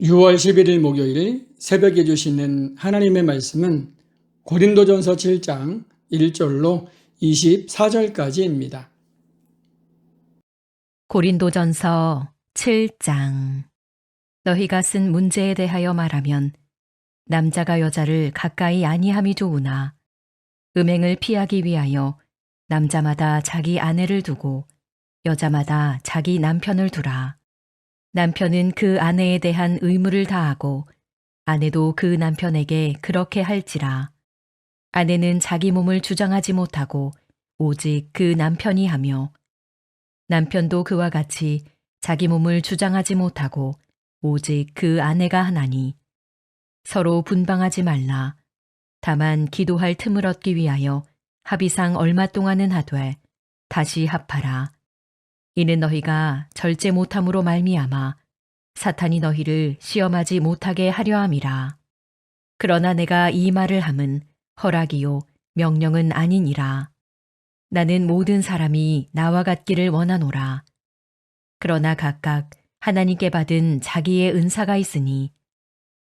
6월 11일 목요일 새벽에 주시는 하나님의 말씀은 고린도전서 7장 1절로 24절까지입니다. 고린도전서 7장. 너희가 쓴 문제에 대하여 말하면 남자가 여자를 가까이 아니함이 좋으나 음행을 피하기 위하여 남자마다 자기 아내를 두고 여자마다 자기 남편을 두라. 남편은 그 아내에 대한 의무를 다하고 아내도 그 남편에게 그렇게 할지라. 아내는 자기 몸을 주장하지 못하고 오직 그 남편이 하며 남편도 그와 같이 자기 몸을 주장하지 못하고 오직 그 아내가 하나니 서로 분방하지 말라. 다만 기도할 틈을 얻기 위하여 합의상 얼마 동안은 하되 다시 합하라. 이는 너희가 절제 못함으로 말미암아 사탄이 너희를 시험하지 못하게 하려 함이라. 그러나 내가 이 말을 함은 허락이요 명령은 아니니라. 나는 모든 사람이 나와 같기를 원하노라. 그러나 각각 하나님께 받은 자기의 은사가 있으니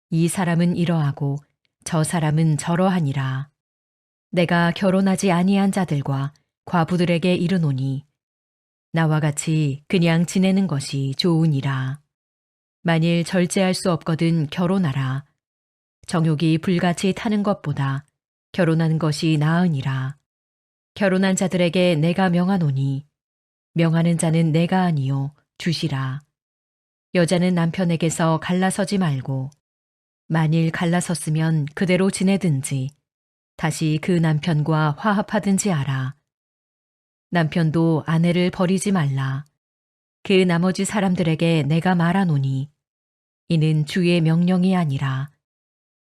이 사람은 이러하고 저 사람은 저러하니라. 내가 결혼하지 아니한 자들과 과부들에게 이르노니 나와 같이 그냥 지내는 것이 좋으니라. 만일 절제할 수 없거든 결혼하라. 정욕이 불같이 타는 것보다 결혼하는 것이 나으니라. 결혼한 자들에게 내가 명하노니 명하는 자는 내가 아니요 주시라. 여자는 남편에게서 갈라서지 말고 만일 갈라섰으면 그대로 지내든지 다시 그 남편과 화합하든지 하라. 남편도 아내를 버리지 말라. 그 나머지 사람들에게 내가 말하노니 이는 주의 명령이 아니라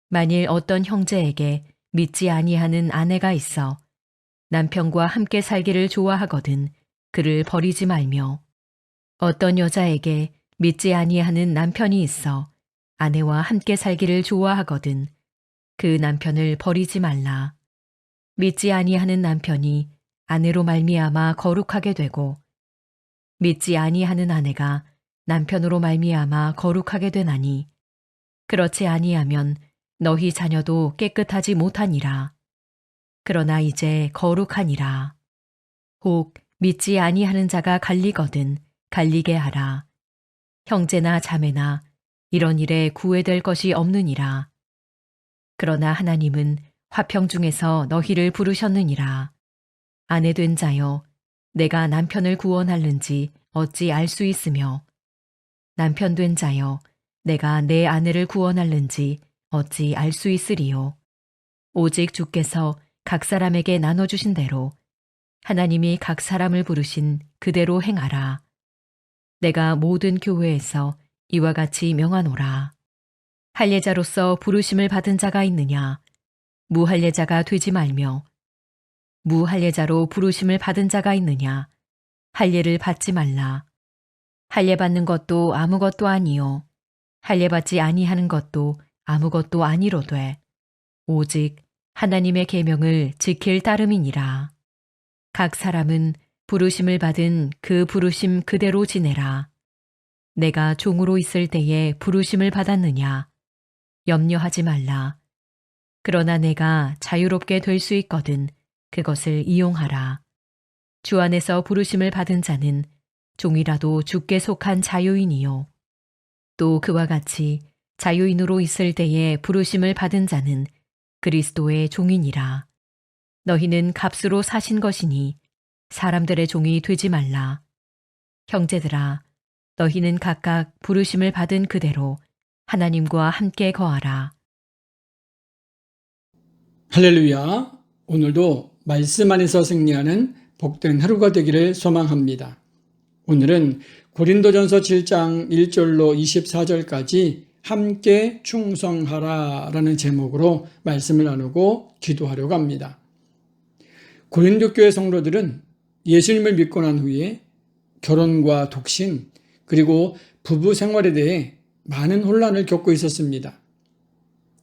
만일 어떤 형제에게 믿지 아니하는 아내가 있어 남편과 함께 살기를 좋아하거든 그를 버리지 말며 어떤 여자에게 믿지 아니하는 남편이 있어 아내와 함께 살기를 좋아하거든 그 남편을 버리지 말라. 믿지 아니하는 남편이 아내로 말미암아 거룩하게 되고 믿지 아니하는 아내가 남편으로 말미암아 거룩하게 되나니 그렇지 아니하면 너희 자녀도 깨끗하지 못하니라. 그러나 이제 거룩하니라. 혹 믿지 아니하는 자가 갈리거든 갈리게 하라. 형제나 자매나 이런 일에 구애될 것이 없느니라. 그러나 하나님은 화평 중에서 너희를 부르셨느니라. 아내 된 자여 내가 남편을 구원할는지 어찌 알 수 있으며 남편 된 자여 내가 내 아내를 구원할는지 어찌 알 수 있으리요. 오직 주께서 각 사람에게 나눠주신 대로 하나님이 각 사람을 부르신 그대로 행하라. 내가 모든 교회에서 이와 같이 명하노라. 할례자로서 부르심을 받은 자가 있느냐? 무할례자가 되지 말며 무할례자로 부르심을 받은 자가 있느냐? 할례를 받지 말라. 할례 받는 것도 아무것도 아니요 할례 받지 아니하는 것도 아무것도 아니로되 오직 하나님의 계명을 지킬 따름이니라. 각 사람은 부르심을 받은 그 부르심 그대로 지내라. 내가 종으로 있을 때에 부르심을 받았느냐? 염려하지 말라. 그러나 내가 자유롭게 될 수 있거든 그것을 이용하라. 주 안에서 부르심을 받은 자는 종이라도 주께 속한 자유인이요. 또 그와 같이 자유인으로 있을 때에 부르심을 받은 자는 그리스도의 종이니라. 너희는 값으로 사신 것이니 사람들의 종이 되지 말라. 형제들아, 너희는 각각 부르심을 받은 그대로 하나님과 함께 거하라. 할렐루야. 오늘도 말씀 안에서 승리하는 복된 하루가 되기를 소망합니다. 오늘은 고린도전서 7장 1절로 24절까지 함께 충성하라 라는 제목으로 말씀을 나누고 기도하려고 합니다. 고린도 교회 성도들은 예수님을 믿고 난 후에 결혼과 독신 그리고 부부 생활에 대해 많은 혼란을 겪고 있었습니다.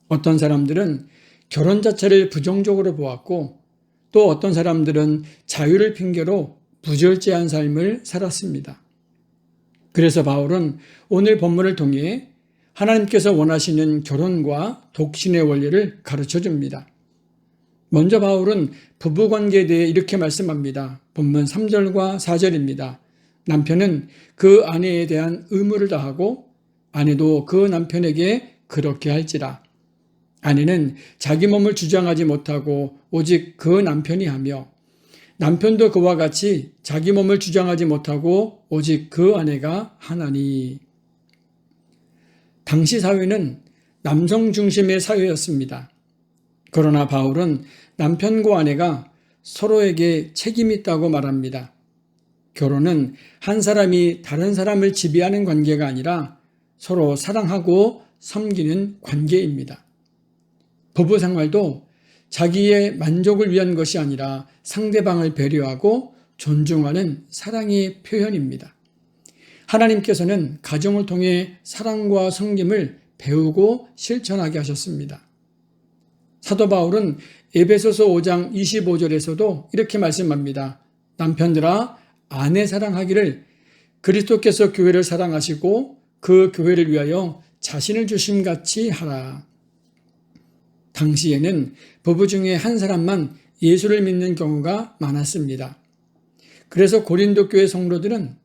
어떤 사람들은 결혼 자체를 부정적으로 보았고 또 어떤 사람들은 자유를 핑계로 부절제한 삶을 살았습니다. 그래서 바울은 오늘 본문을 통해 하나님께서 원하시는 결혼과 독신의 원리를 가르쳐 줍니다. 먼저 바울은 부부관계에 대해 이렇게 말씀합니다. 본문 3절과 4절입니다. 남편은 그 아내에 대한 의무를 다하고 아내도 그 남편에게 그렇게 할지라. 아내는 자기 몸을 주장하지 못하고 오직 그 남편이 하며 남편도 그와 같이 자기 몸을 주장하지 못하고 오직 그 아내가 하나니. 당시 사회는 남성 중심의 사회였습니다. 그러나 바울은 남편과 아내가 서로에게 책임이 있다고 말합니다. 결혼은 한 사람이 다른 사람을 지배하는 관계가 아니라 서로 사랑하고 섬기는 관계입니다. 부부 생활도 자기의 만족을 위한 것이 아니라 상대방을 배려하고 존중하는 사랑의 표현입니다. 하나님께서는 가정을 통해 사랑과 섬김을 배우고 실천하게 하셨습니다. 사도 바울은 에베소서 5장 25절에서도 이렇게 말씀합니다. 남편들아 아내 사랑하기를 그리스도께서 교회를 사랑하시고 그 교회를 위하여 자신을 주심같이 하라. 당시에는 부부 중에 한 사람만 예수를 믿는 경우가 많았습니다. 그래서 고린도 교회 성도들은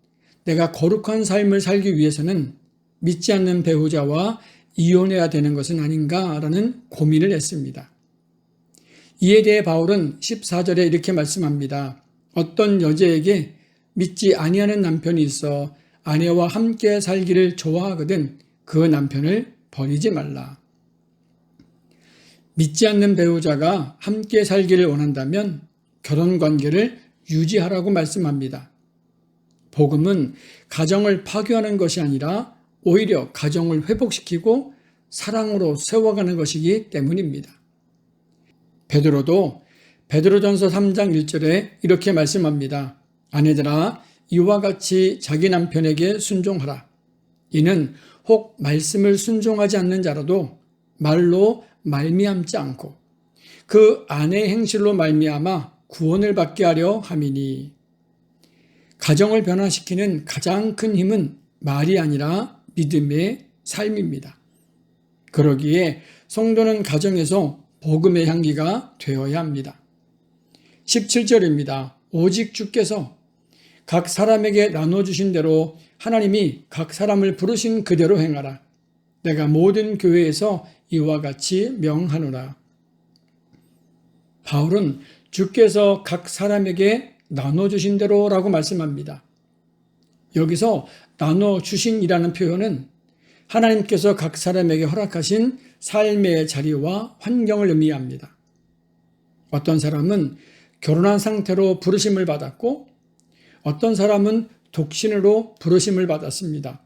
내가 거룩한 삶을 살기 위해서는 믿지 않는 배우자와 이혼해야 되는 것은 아닌가라는 고민을 했습니다. 이에 대해 바울은 14절에 이렇게 말씀합니다. 어떤 여자에게 믿지 아니하는 남편이 있어 아내와 함께 살기를 좋아하거든 그 남편을 버리지 말라. 믿지 않는 배우자가 함께 살기를 원한다면 결혼관계를 유지하라고 말씀합니다. 복음은 가정을 파괴하는 것이 아니라 오히려 가정을 회복시키고 사랑으로 세워가는 것이기 때문입니다. 베드로도 베드로전서 3장 1절에 이렇게 말씀합니다. 아내들아 이와 같이 자기 남편에게 순종하라. 이는 혹 말씀을 순종하지 않는 자라도 말로 말미암지 않고 그 아내의 행실로 말미암아 구원을 받게 하려 함이니. 가정을 변화시키는 가장 큰 힘은 말이 아니라 믿음의 삶입니다. 그러기에 성도는 가정에서 복음의 향기가 되어야 합니다. 17절입니다. 오직 주께서 각 사람에게 나눠주신 대로 하나님이 각 사람을 부르신 그대로 행하라. 내가 모든 교회에서 이와 같이 명하노라. 바울은 주께서 각 사람에게 나눠주신 대로라고 말씀합니다. 여기서 나눠주신이라는 표현은 하나님께서 각 사람에게 허락하신 삶의 자리와 환경을 의미합니다. 어떤 사람은 결혼한 상태로 부르심을 받았고 어떤 사람은 독신으로 부르심을 받았습니다.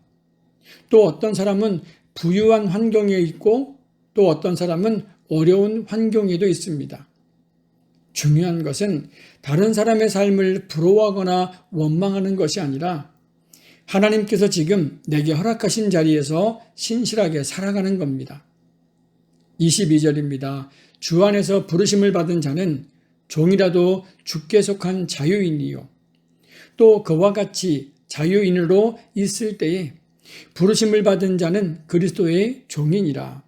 또 어떤 사람은 부유한 환경에 있고 또 어떤 사람은 어려운 환경에도 있습니다. 중요한 것은 다른 사람의 삶을 부러워하거나 원망하는 것이 아니라 하나님께서 지금 내게 허락하신 자리에서 신실하게 살아가는 겁니다. 22절입니다. 주 안에서 부르심을 받은 자는 종이라도 주께 속한 자유인이요. 또 그와 같이 자유인으로 있을 때에 부르심을 받은 자는 그리스도의 종이니라.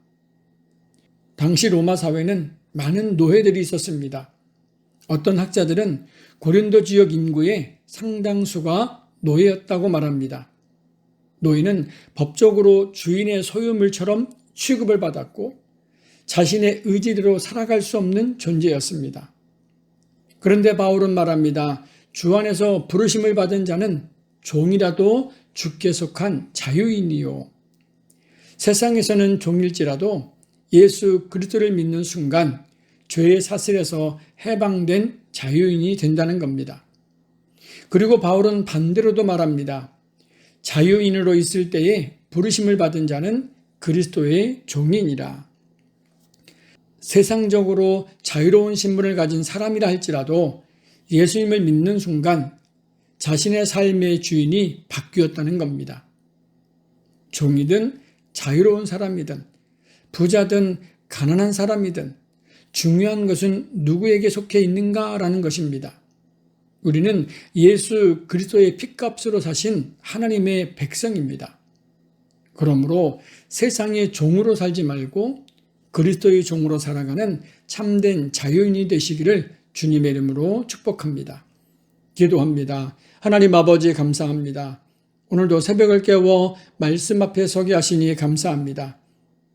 당시 로마 사회는 많은 노예들이 있었습니다. 어떤 학자들은 고린도 지역 인구의 상당수가 노예였다고 말합니다. 노예는 법적으로 주인의 소유물처럼 취급을 받았고 자신의 의지대로 살아갈 수 없는 존재였습니다. 그런데 바울은 말합니다. 주 안에서 부르심을 받은 자는 종이라도 주께 속한 자유인이요. 세상에서는 종일지라도 예수 그리스도를 믿는 순간 죄의 사슬에서 해방된 자유인이 된다는 겁니다. 그리고 바울은 반대로도 말합니다. 자유인으로 있을 때에 부르심을 받은 자는 그리스도의 종이니라. 세상적으로 자유로운 신분을 가진 사람이라 할지라도 예수님을 믿는 순간 자신의 삶의 주인이 바뀌었다는 겁니다. 종이든 자유로운 사람이든 부자든 가난한 사람이든 중요한 것은 누구에게 속해 있는가라는 것입니다. 우리는 예수 그리스도의 핏값으로 사신 하나님의 백성입니다. 그러므로 세상의 종으로 살지 말고 그리스도의 종으로 살아가는 참된 자유인이 되시기를 주님의 이름으로 축복합니다. 기도합니다. 하나님 아버지 감사합니다. 오늘도 새벽을 깨워 말씀 앞에 서게 하시니 감사합니다.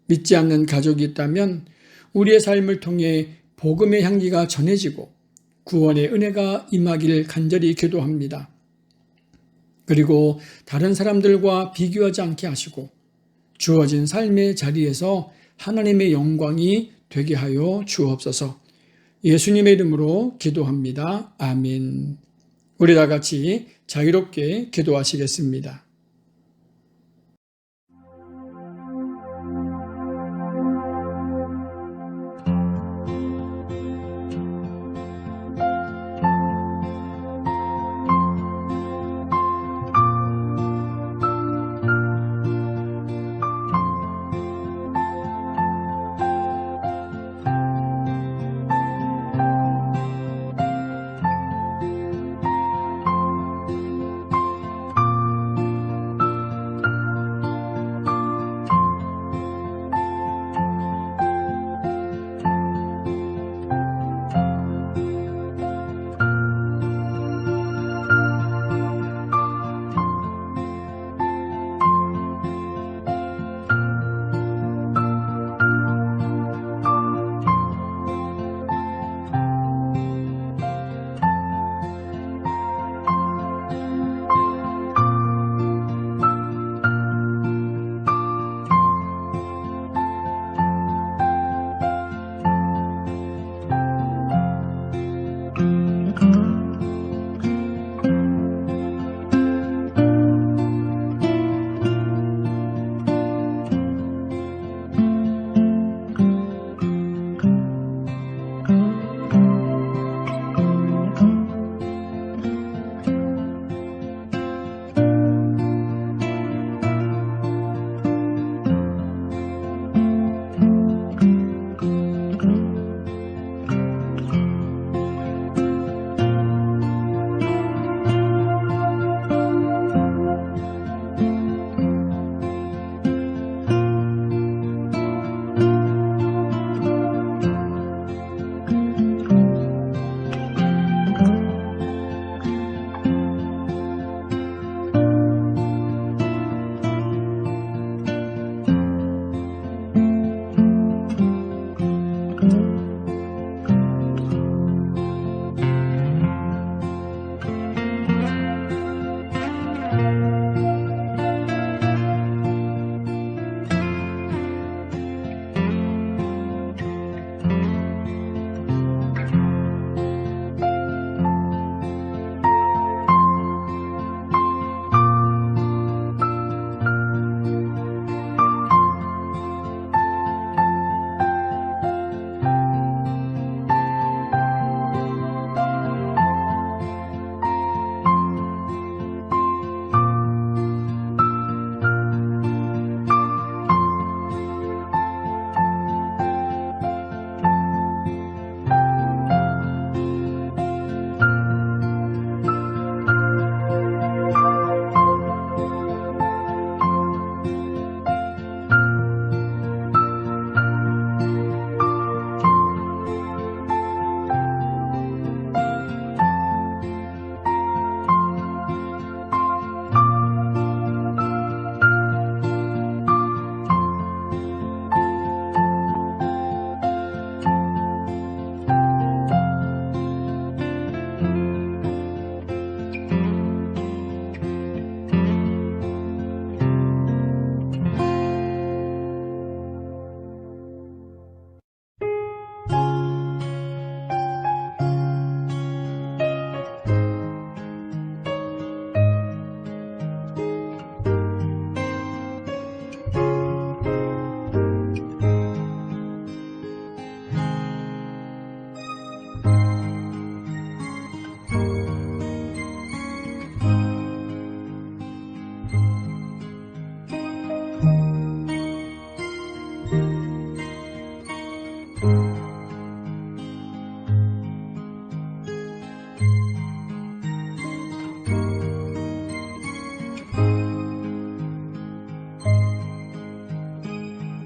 믿지 않는 가족이 있다면 우리의 삶을 통해 복음의 향기가 전해지고 구원의 은혜가 임하기를 간절히 기도합니다. 그리고 다른 사람들과 비교하지 않게 하시고 주어진 삶의 자리에서 하나님의 영광이 되게 하여 주옵소서. 예수님의 이름으로 기도합니다. 아멘. 우리 다 같이 자유롭게 기도하시겠습니다.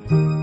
주